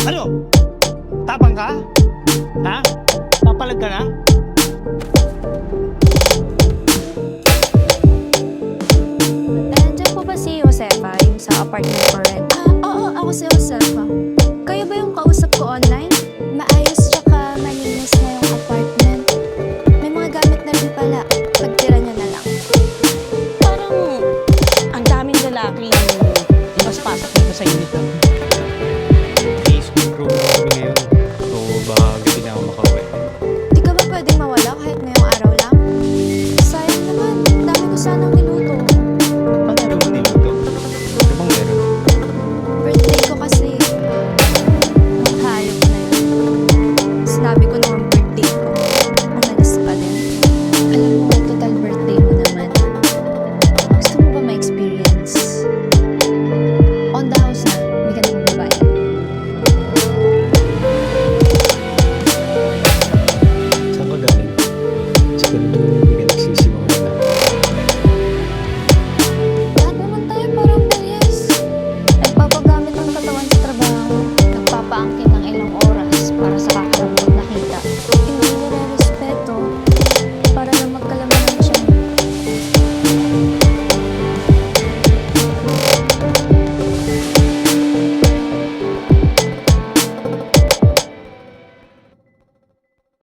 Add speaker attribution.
Speaker 1: Ano? Tapang ka? Ha? Papalag ka na?
Speaker 2: Nandiyan po ba si Josefa, yung sa apartment for rent?
Speaker 3: Oo, ako si Josefa. Kayo ba yung kausap ko online? Maayos tsaka malinis na yung apartment. May mga gamit na rin pala. Pagtira niyo na lang.
Speaker 4: Parang ang daming lalaking labas-pasok dito sa unit namin.
Speaker 5: Facebook crew na kami ngayon. So baka gabi na ako makauwi.
Speaker 3: Di ka ba pwedeng mawala kahit ngayong araw lang? Sayang naman. Dami ko sanang niluto.
Speaker 5: Paano naman niluto? Ano bang meron?
Speaker 3: Birthday ko kasi.
Speaker 2: Ang hayop na yun. Sinabi ko naman birthday ko. Umalis pa din. Alam mo, total birthday mo naman. Gusto mo ba ma-experience? On the house na, hindi ka na magbabayad.
Speaker 5: Saan ka galing? Siguro hindi ka nagsisigaw na.
Speaker 3: Lahat naman tayo parang bilyas. Nagpapagamit ng katawan sa trabaho.
Speaker 2: Nagpapaangkin ng ilang oras para sa